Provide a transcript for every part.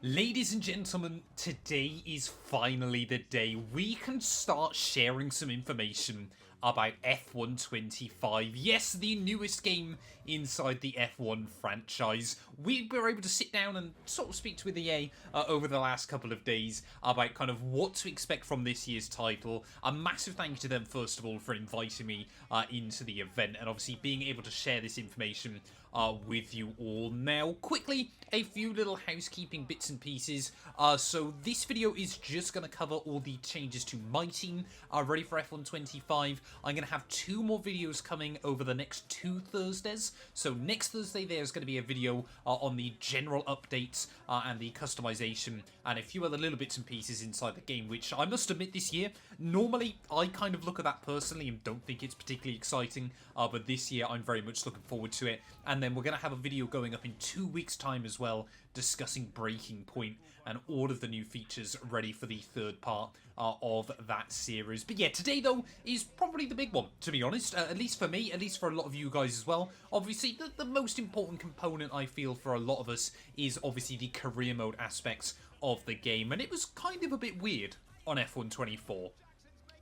Ladies and gentlemen, today is finally the day we can start sharing some information about F125. Yes, the newest game inside the F1 franchise. We were able to sit down and sort of speak with EA over the last couple of days about kind of what to expect from this year's title. A massive thank you to them, first of all, for inviting me into the event and obviously being able to share this information with you all. Now, quickly, a few little housekeeping bits and pieces. So this video is just going to cover all the changes to my team ready for F125. I'm going to have two more videos coming over the next 2 Thursdays. So next Thursday there's going to be a video on the general updates and the customization and a few other little bits and pieces inside the game, which I must admit this year, normally I kind of look at that personally and don't think it's particularly exciting, but this year I'm very much looking forward to it. And then we're going to have a video going up in 2 weeks time as well, discussing Breaking Point and all of the new features ready for the third part of that series. But yeah, today though is probably the big one, to be honest, at least for me, at least for a lot of you guys as well. Obviously the most important component I feel for a lot of us is obviously the career mode aspects of the game, and it was kind of a bit weird on F124.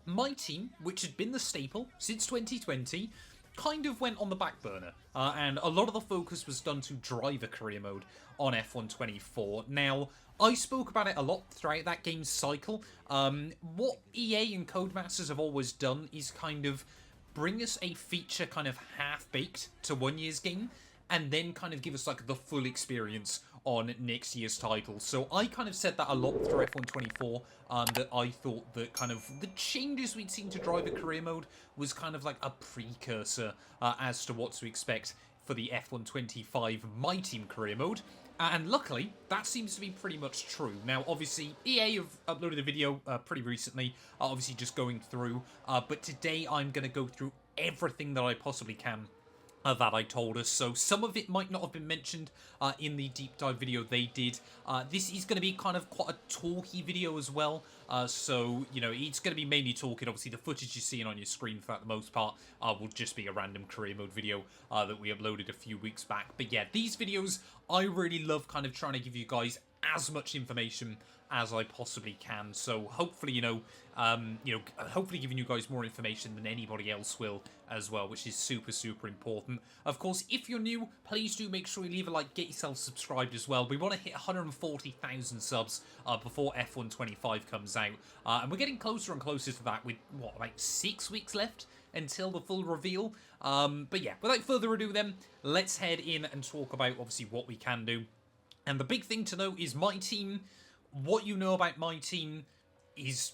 My team, which had been the staple since 2020, kind of went on the back burner, and a lot of the focus was done to driver career mode on F124. Now, I spoke about it a lot throughout that game's cycle. What EA and Codemasters have always done is kind of bring us a feature kind of half-baked to one year's game, and then kind of give us like the full experience on next year's title. So I kind of said that a lot through F124, that I thought that kind of the changes we'd seen to driver career mode was kind of like a precursor as to what to expect for the F125 My Team career mode. And luckily, that seems to be pretty much true. Now, obviously, EA have uploaded a video pretty recently, obviously just going through, but today I'm going to go through everything that I possibly can that I told us. So some of it might not have been mentioned in the deep dive video they did. This is going to be kind of quite a talky video as well. So, you know, it's going to be mainly talking. Obviously, the footage you're seeing on your screen for the most part will just be a random career mode video that we uploaded a few weeks back. But yeah, these videos, I really love kind of trying to give you guys as much information as I possibly can. So hopefully, hopefully giving you guys more information than anybody else will as well, which is super, super important. Of course, if you're new, please do make sure you leave a like, get yourself subscribed as well. We want to hit 140,000 subs before F125 comes out. And we're getting closer and closer to that with, what, about 6 weeks left until the full reveal. But yeah, without further ado then, let's head in and talk about, obviously, what we can do. And the big thing to know is my team, what you know about my team is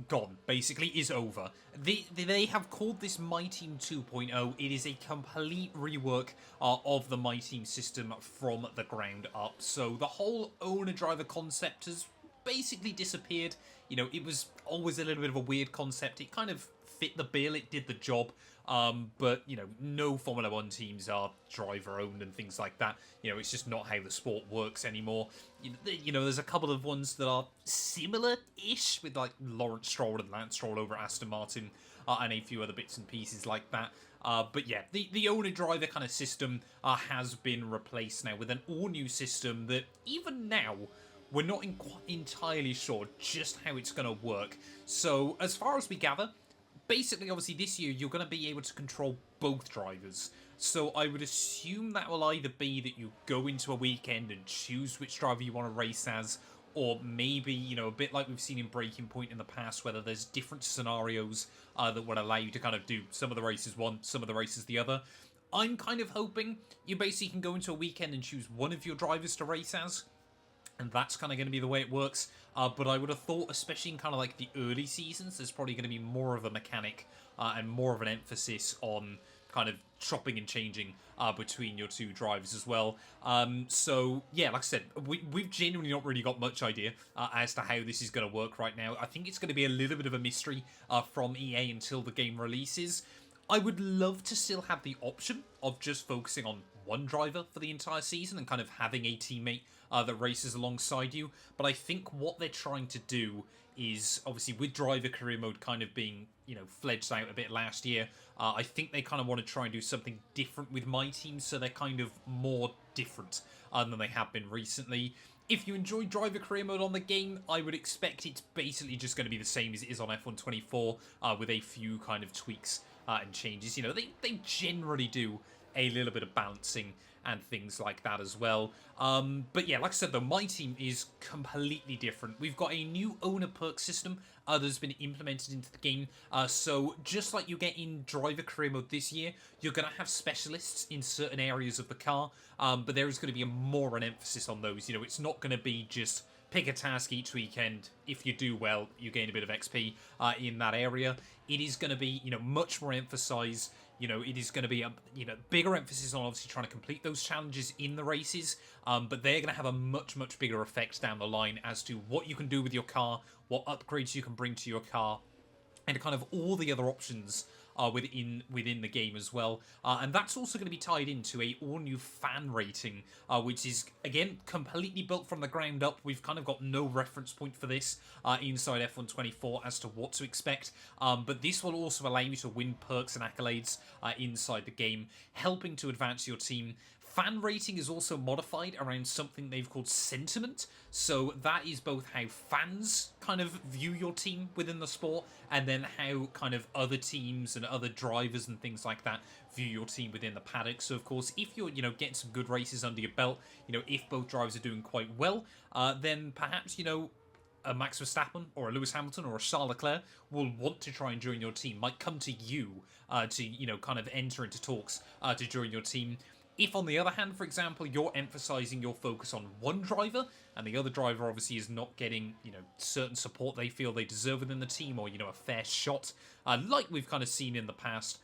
gone, basically, is over. They have called this My Team 2.0. It is a complete rework of the My Team system from the ground up. So the whole owner-driver concept has basically disappeared. You know, it was always a little bit of a weird concept. It kind of fit the bill, it did the job, but, you know, no Formula 1 teams are driver-owned and things like that. You know, it's just not how the sport works anymore. You know, there's a couple of ones that are similar-ish, with, like, Lawrence Stroll and Lance Stroll over at Aston Martin, and a few other bits and pieces like that. But yeah, the owner-driver kind of system has been replaced now with an all-new system that, even now, we're not entirely sure just how it's going to work. So, as far as we gather, basically, obviously, this year, you're going to be able to control both drivers. So I would assume that will either be that you go into a weekend and choose which driver you want to race as, or maybe, you know, a bit like we've seen in Breaking Point in the past, whether there's different scenarios that would allow you to kind of do some of the races one, some of the races the other. I'm kind of hoping you basically can go into a weekend and choose one of your drivers to race as, and that's kind of going to be the way it works. But I would have thought, especially in kind of like the early seasons, there's probably going to be more of a mechanic and more of an emphasis on kind of chopping and changing between your two drivers as well. So, yeah, like I said, we've genuinely not really got much idea as to how this is going to work right now. I think it's going to be a little bit of a mystery from EA until the game releases. I would love to still have the option of just focusing on one driver for the entire season and kind of having a teammate that races alongside you. But I think what they're trying to do is, obviously with driver career mode kind of being, you know, fledged out a bit last year, I think they kind of want to try and do something different with my team, so they're kind of more different than they have been recently. If you enjoy driver career mode on the game, I would expect it's basically just going to be the same as it is on F124, with a few kind of tweaks and changes. You know, they generally do a little bit of balancing and things like that as well. But yeah, like I said though, my team is completely different. We've got a new owner perk system that's been implemented into the game. So just like you get in driver career mode this year, you're going to have specialists in certain areas of the car, but there is going to be more an emphasis on those. You know, it's not going to be just pick a task each weekend. If you do well, you gain a bit of XP in that area. It is going to be, you know, much more emphasized. You know, it is going to be a bigger emphasis on obviously trying to complete those challenges in the races, but they're going to have a much bigger effect down the line as to what you can do with your car, what upgrades you can bring to your car, and kind of all the other options within the game as well. And that's also going to be tied into a all-new fan rating, which is, again, completely built from the ground up. We've kind of got no reference point for this inside F124 as to what to expect. But this will also allow you to win perks and accolades inside the game, helping to advance your team. Fan rating is also modified around something they've called sentiment. So that is both how fans kind of view your team within the sport, and then how kind of other teams and other drivers and things like that view your team within the paddock. So of course, if you're, you know, getting some good races under your belt, you know, if both drivers are doing quite well, then perhaps, you know, a Max Verstappen or a Lewis Hamilton or a Charles Leclerc will want to try and join your team, might come to you to, you know, kind of enter into talks to join your team. If, on the other hand, for example, you're emphasizing your focus on one driver, and the other driver obviously is not getting, you know, certain support they feel they deserve within the team, or, you know, a fair shot, like we've kind of seen in the past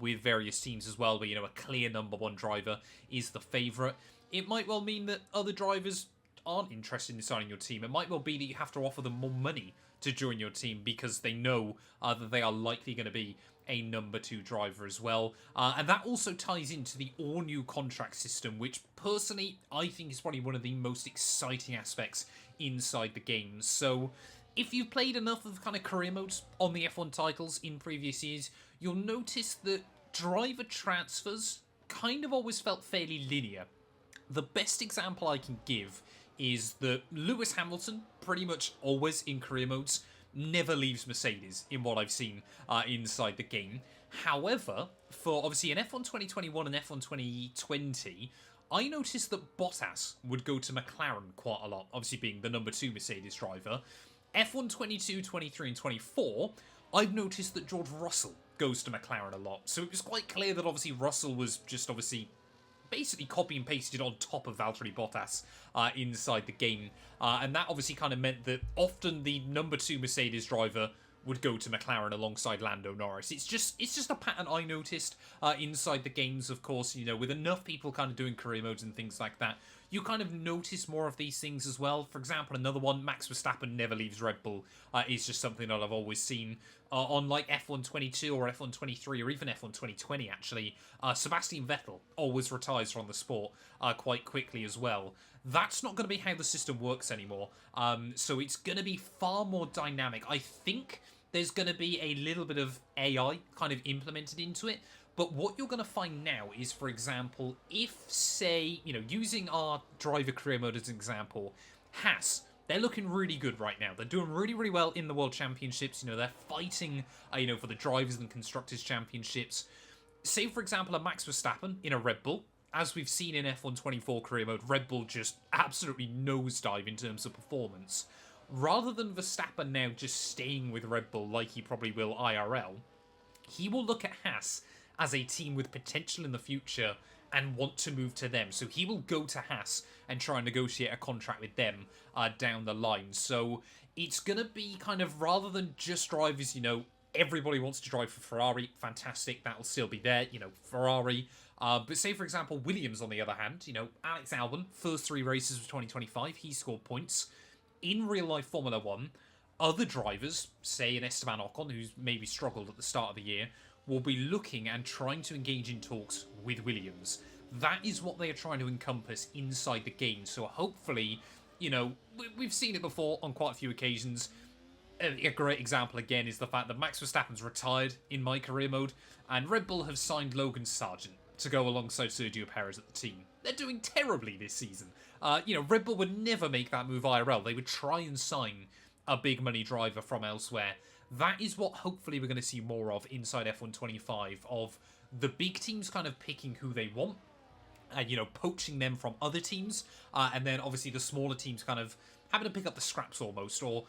with various teams as well, where, you know, a clear number one driver is the favorite, it might well mean that other drivers aren't interested in signing your team. It might well be that you have to offer them more money to join your team because they know that they are likely going to be a number two driver as well. And that also ties into the all-new contract system, which personally I think is probably one of the most exciting aspects inside the game. So if you've played enough of kind of career modes on the F1 titles in previous years, you'll notice that driver transfers kind of always felt fairly linear. The best example I can give is that Lewis Hamilton, pretty much always in career modes, never leaves Mercedes in what I've seen inside the game. However, for obviously an F1 2021 and F1 2020, I noticed that Bottas would go to McLaren quite a lot, obviously being the number 2 Mercedes driver. F1 22, 23 and 24, I've noticed that George Russell goes to McLaren a lot. So it was quite clear that obviously Russell was just obviously basically copy and pasted on top of Valtteri Bottas inside the game. And that obviously kind of meant that often the number 2 Mercedes driver would go to McLaren alongside Lando Norris. It's just a pattern I noticed inside the games, of course, you know, with enough people kind of doing career modes and things like that. You kind of notice more of these things as well. For example, another one, Max Verstappen never leaves Red Bull, is just something that I've always seen on like F1 22 or F1 23 or even F1 2020 actually. Sebastian Vettel always retires from the sport quite quickly as well. That's not going to be how the system works anymore. So it's going to be far more dynamic. I think there's going to be a little bit of AI kind of implemented into it. But what you're going to find now is, for example, if, say, you know, using our driver career mode as an example, Haas, they're looking really good right now. They're doing really well in the World Championships. You know, they're fighting, you know, for the Drivers and Constructors Championships. Say, for example, a Max Verstappen in a Red Bull. As we've seen in F1 24 career mode, Red Bull just absolutely nosedive in terms of performance. Rather than Verstappen now just staying with Red Bull like he probably will IRL, he will look at Haas as a team with potential in the future and want to move to them. So he will go to Haas and try and negotiate a contract with them down the line. So it's going to be kind of, rather than just drivers, you know, everybody wants to drive for Ferrari, fantastic, that will still be there, you know, Ferrari. But say, for example, Williams, on the other hand, you know, Alex Albon, first 3 races of 2025, he scored points. In real-life Formula 1, other drivers, say an Esteban Ocon, who's maybe struggled at the start of the year, will be looking and trying to engage in talks with Williams. That is what they are trying to encompass inside the game. So hopefully, you know, we've seen it before on quite a few occasions. A great example, again, is the fact that Max Verstappen's retired in my career mode, and Red Bull have signed Logan Sargent to go alongside Sergio Perez at the team. they're doing terribly this season. Red Bull would never make that move IRL. They would try and sign a big money driver from elsewhere. That is what hopefully we're going to see more of inside F1 25, of the big teams kind of picking who they want and, poaching them from other teams. And then obviously the smaller teams kind of having to pick up the scraps almost. Or,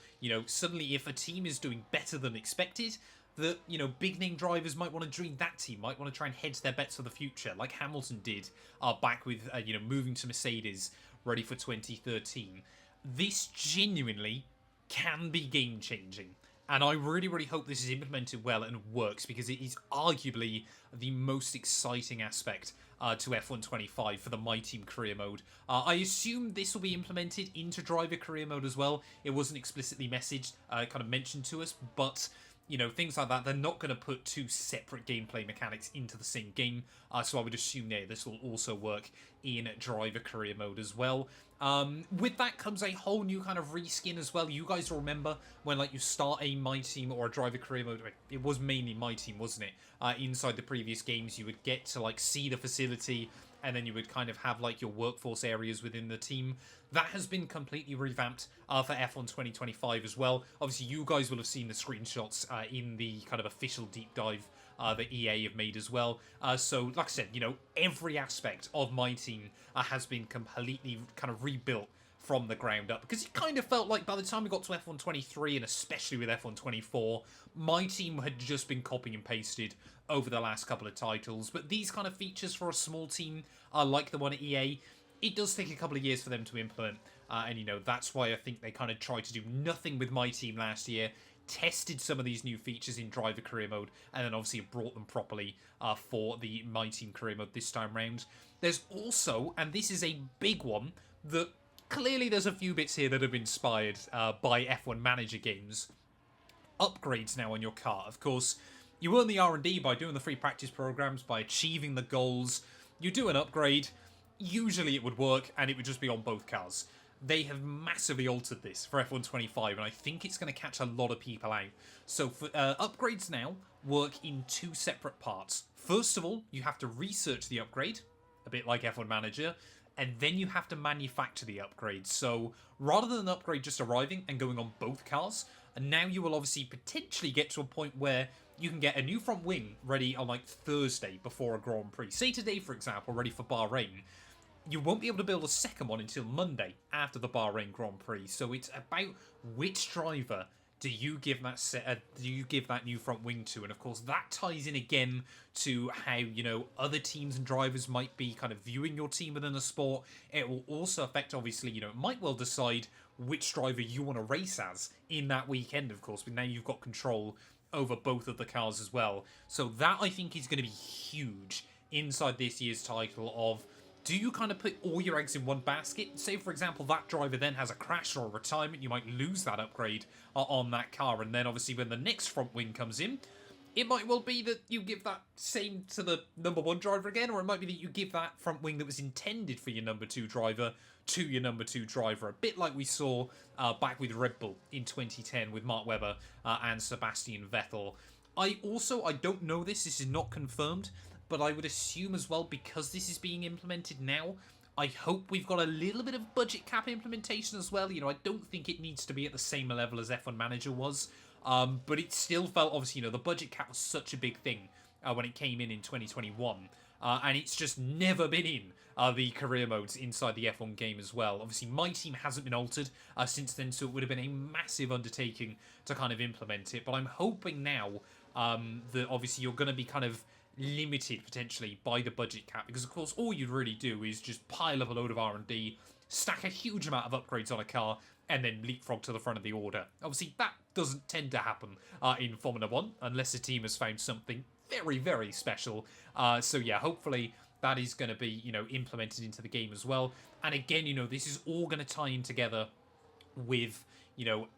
suddenly if a team is doing better than expected, that, big name drivers might want to join that team, might want to try and hedge their bets for the future, like Hamilton did back with, moving to Mercedes, ready for 2013. This genuinely can be game-changing. And I really, really hope this is implemented well and works, because it is arguably the most exciting aspect to F1 25 for the My Team career mode. I assume this will be implemented into driver career mode as well. It wasn't explicitly messaged, kind of mentioned to us, but things like that, they're not going to put two separate gameplay mechanics into the same game. So I would assume this will also work in driver career mode as well. With that comes a whole new kind of reskin as well. You guys will remember when you start a My Team or a driver career mode. It was mainly My Team, wasn't it? Inside the previous games, you would get to see the facility, and then you would kind of have your workforce areas within the team. That has been completely revamped for F1 2025 as well. Obviously, you guys will have seen the screenshots in the kind of official deep dive that EA have made as well. So, like I said, every aspect of My Team has been completely kind of rebuilt from the ground up, because it kind of felt like by the time we got to F1 23, and especially with F1 24, My Team had just been copied and pasted over the last couple of titles. But these kind of features for a small team, like the one at EA, it does take a couple of years for them to implement. And that's why I think they kind of tried to do nothing with My Team last year, tested some of these new features in driver career mode, and then obviously brought them properly for the My Team career mode this time round. There's also, and this is a big one, that clearly there's a few bits here that have been inspired by F1 Manager games. Upgrades now on your car. Of course, you earn the R&D by doing the free practice programs, by achieving the goals. You do an upgrade, usually it would work, and it would just be on both cars. They have massively altered this for F1 25, and I think it's going to catch a lot of people out. So for upgrades now work in two separate parts. First of all, you have to research the upgrade, a bit like F1 Manager, and then you have to manufacture the upgrade. So rather than an upgrade just arriving and going on both cars, and now you will obviously potentially get to a point where you can get a new front wing ready on Thursday before a Grand Prix. Say today, for example, ready for Bahrain. You won't be able to build a second one until Monday after the Bahrain Grand Prix. So it's about which driver do you give that new front wing to? And of course that ties in again to how other teams and drivers might be kind of viewing your team within the sport. It will also affect, obviously, it might well decide which driver you want to race as in that weekend, of course, but now you've got control over both of the cars as well. So that, I think, is going to be huge inside this year's title of, do you kind of put all your eggs in one basket? Say, for example, that driver then has a crash or a retirement, you might lose that upgrade on that car, and then obviously when the next front wing comes in, it might well be that you give that same to the number one driver again, or it might be that you give that front wing that was intended for your number two driver to your number two driver, a bit like we saw back with Red Bull in 2010 with Mark Webber and Sebastian Vettel. I don't know this is not confirmed, but I would assume as well, because this is being implemented now, I hope we've got a little bit of budget cap implementation as well. I don't think it needs to be at the same level as F1 Manager was, but it still felt, obviously, the budget cap was such a big thing when it came in 2021, and it's just never been in the career modes inside the F1 game as well. Obviously, My Team hasn't been altered since then, so it would have been a massive undertaking to kind of implement it, but I'm hoping now that obviously you're going to be kind of limited potentially by the budget cap, because of course all you'd really do is just pile up a load of R&D, stack a huge amount of upgrades on a car, and then leapfrog to the front of the order. Obviously that doesn't tend to happen in Formula 1 unless a team has found something very, very special. So yeah, hopefully that is going to be implemented into the game as well. And again, this is all going to tie in together with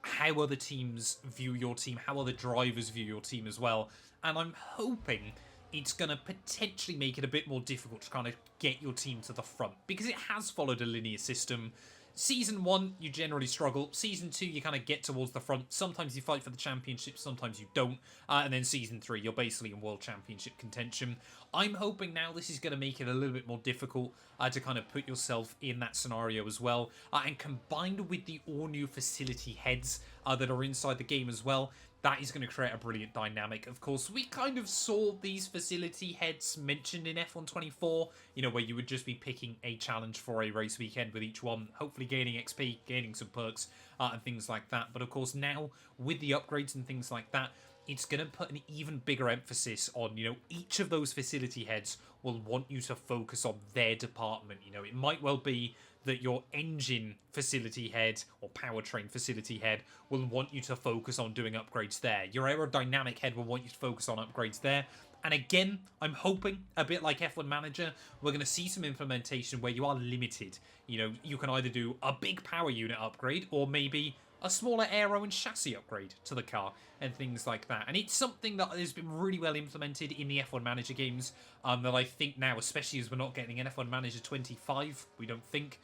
how other teams view your team, how other drivers view your team as well. And I'm hoping it's going to potentially make it a bit more difficult to kind of get your team to the front, because it has followed a linear system. Season 1, you generally struggle. Season 2, you kind of get towards the front. Sometimes you fight for the championship, sometimes you don't. And then Season 3, you're basically in World Championship contention. I'm hoping now this is going to make it a little bit more difficult to kind of put yourself in that scenario as well. And combined with the all-new facility heads that are inside the game as well, that is going to create a brilliant dynamic. Of course, we kind of saw these facility heads mentioned in F1 24, you know, where you would just be picking a challenge for a race weekend with each one, hopefully gaining XP, gaining some perks, and things like that. But of course, now, with the upgrades and things like that, it's going to put an even bigger emphasis on, you know, each of those facility heads will want you to focus on their department. You know, it might well be that your engine facility head or powertrain facility head will want you to focus on doing upgrades there. Your aerodynamic head will want you to focus on upgrades there. And again, I'm hoping, a bit like F1 Manager, we're going to see some implementation where you are limited. You know, you can either do a big power unit upgrade or maybe a smaller aero and chassis upgrade to the car and things like that. And it's something that has been really well implemented in the F1 Manager games that I think now, especially as we're not getting an F1 Manager 25, we don't think.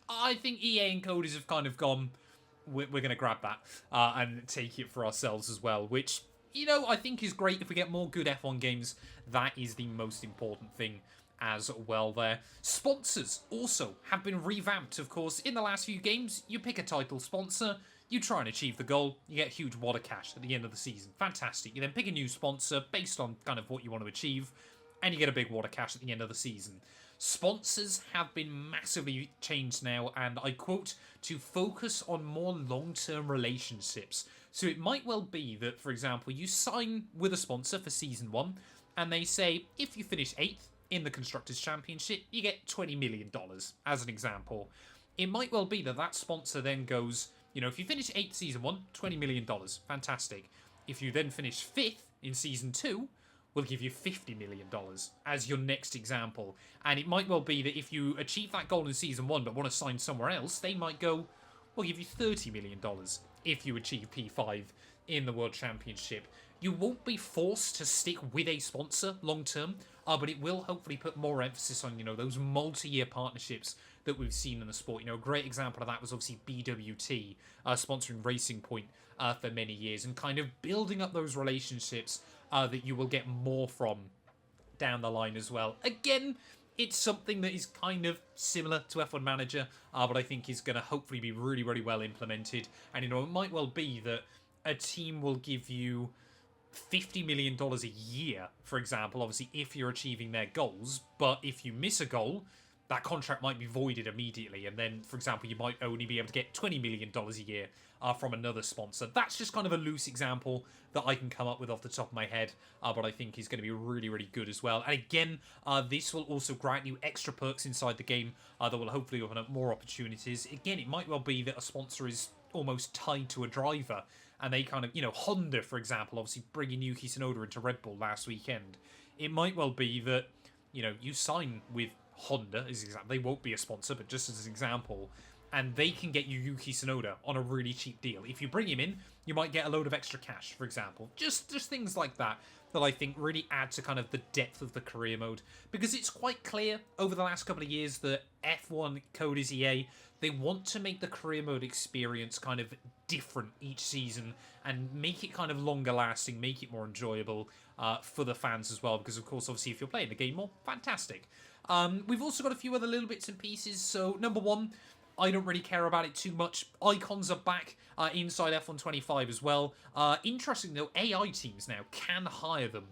I think EA and Coders have kind of gone, we're going to grab that and take it for ourselves as well, which, you know, I think is great. If we get more good F1 games, that is the most important thing as well there. Sponsors also have been revamped, of course. In the last few games, you pick a title sponsor, you try and achieve the goal, you get a huge wad of cash at the end of the season. Fantastic. You then pick a new sponsor based on kind of what you want to achieve, and you get a big wad of cash at the end of the season. Sponsors have been massively changed now, and I quote, to focus on more long-term relationships. So it might well be that, for example, you sign with a sponsor for Season 1, and they say, if you finish 8th in the Constructors' Championship, you get $20 million, as an example. It might well be that that sponsor then goes, you know, if you finish 8th Season 1, $20 million. Fantastic. If you then finish 5th in Season 2, we'll give you $50 million as your next example. And it might well be that if you achieve that goal in Season 1 but want to sign somewhere else, they might go, we'll give you $30 million if you achieve P5 in the World Championship. You won't be forced to stick with a sponsor long term, but it will hopefully put more emphasis on, you know, those multi-year partnerships that we've seen in the sport. You know, a great example of that was obviously BWT sponsoring Racing Point for many years and kind of building up those relationships that you will get more from down the line as well. Again, it's something that is kind of similar to F1 Manager, but I think is going to hopefully be really, really well implemented. And, you know, it might well be that a team will give you $50 million a year, for example, obviously, if you're achieving their goals. But if you miss a goal, that contract might be voided immediately. And then, for example, you might only be able to get $20 million a year from another sponsor. That's just kind of a loose example that I can come up with off the top of my head, but I think is going to be really, really good as well. And again, this will also grant you extra perks inside the game that will hopefully open up more opportunities. Again, it might well be that a sponsor is almost tied to a driver, and they kind of, you know, Honda, for example, obviously bringing Yuki Tsunoda into Red Bull last weekend. It might well be that, you know, you sign with Honda, as example, they won't be a sponsor, but just as an example, and they can get you Yuki Tsunoda on a really cheap deal. If you bring him in, you might get a load of extra cash, for example. Just things like that that I think really add to kind of the depth of the career mode. Because it's quite clear over the last couple of years that F1 Coders EA, they want to make the career mode experience kind of different each season and make it kind of longer lasting, make it more enjoyable for the fans as well. Because, of course, obviously, if you're playing the game more, fantastic. We've also got a few other little bits and pieces. So, number one, I don't really care about it too much. Icons are back inside F1 25 as well. Interesting, though, AI teams now can hire them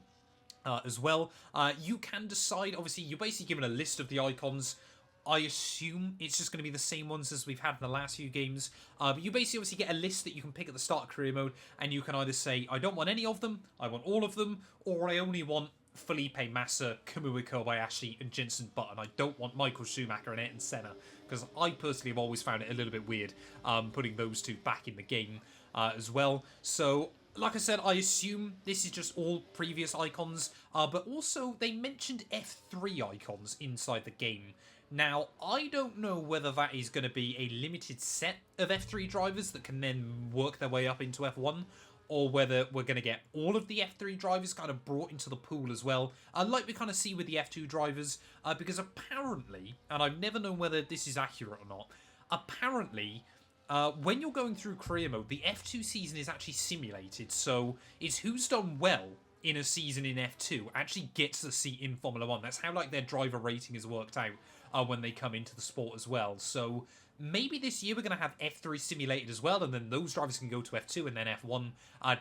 as well. You can decide, obviously, you're basically given a list of the icons. I assume it's just going to be the same ones as we've had in the last few games. But you basically obviously get a list that you can pick at the start of career mode, and you can either say, I don't want any of them, I want all of them, or I only want Felipe Massa, Kamui Kobayashi, and Jenson Button. I don't want Michael Schumacher and Ayrton Senna, because I personally have always found it a little bit weird putting those two back in the game as well. So, like I said, I assume this is just all previous icons, but also they mentioned F3 icons inside the game. Now, I don't know whether that is going to be a limited set of F3 drivers that can then work their way up into F1, or whether we're going to get all of the F3 drivers kind of brought into the pool as well, like we kind of see with the F2 drivers, because apparently, and I've never known whether this is accurate or not, apparently, when you're going through career mode, the F2 season is actually simulated. So it's who's done well in a season in F2 actually gets the seat in Formula 1. That's how, like, their driver rating is worked out when they come into the sport as well. So maybe this year we're going to have F3 simulated as well, and then those drivers can go to F2 and then F1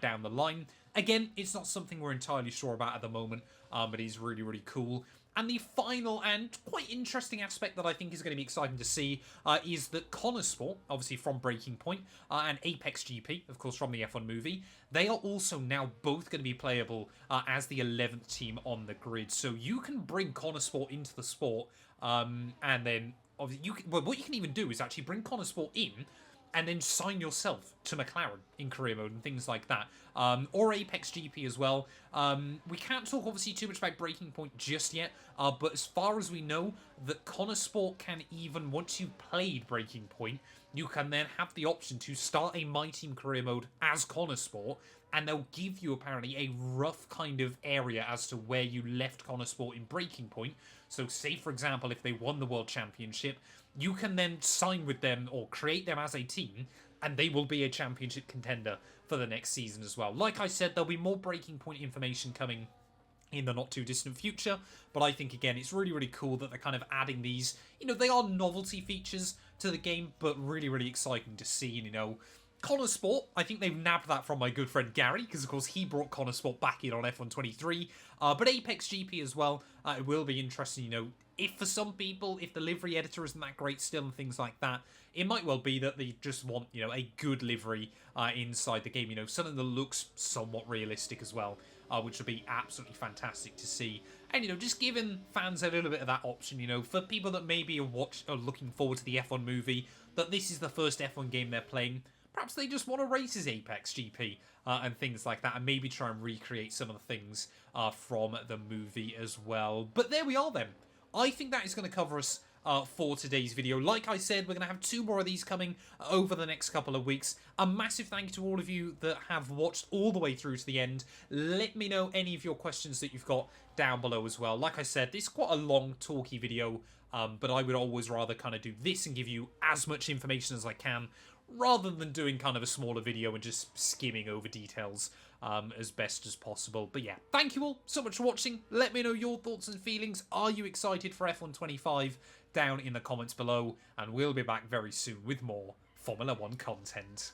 down the line. Again, it's not something we're entirely sure about at the moment, but it's really, really cool. And the final and quite interesting aspect that I think is going to be exciting to see is that Connor Sport, obviously from Breaking Point, and Apex GP, of course from the F1 movie, they are also now both going to be playable as the 11th team on the grid. So you can bring Connor Sport into the sport, and then what you can even do is actually bring Connor Sport in and then sign yourself to McLaren in career mode and things like that. Or Apex GP as well. We can't talk obviously too much about Breaking Point just yet, but as far as we know, that Connor Sport can even, once you've played Breaking Point, you can then have the option to start a My Team career mode as Connor Sport, and they'll give you apparently a rough kind of area as to where you left Connor Sport in Breaking Point. So say, for example, if they won the World Championship, you can then sign with them or create them as a team, and they will be a championship contender for the next season as well. Like I said, there'll be more Breaking Point information coming in the not too distant future, but I think, again, it's really, really cool that they're kind of adding these, they are novelty features to the game, but really, really exciting to see, Connor Sport, I think they've nabbed that from my good friend Gary, because of course he brought Connor Sport back in on F123, but Apex GP as well, it will be interesting, if for some people, if the livery editor isn't that great still and things like that, it might well be that they just want, a good livery inside the game, something that looks somewhat realistic as well, which would be absolutely fantastic to see. And, just giving fans a little bit of that option, for people that maybe are looking forward to the F1 movie, that this is the first F1 game they're playing. Perhaps they just want to race as Apex GP and things like that, and maybe try and recreate some of the things from the movie as well. But there we are then. I think that is going to cover us for today's video. Like I said, we're going to have 2 more of these coming over the next couple of weeks. A massive thank you to all of you that have watched all the way through to the end. Let me know any of your questions that you've got down below as well. Like I said, this is quite a long, talky video, but I would always rather kind of do this and give you as much information as I can, rather than doing kind of a smaller video and just skimming over details as best as possible. But yeah, thank you all so much for watching. Let me know your thoughts and feelings. Are you excited for F125? Down in the comments below, and we'll be back very soon with more Formula 1 content.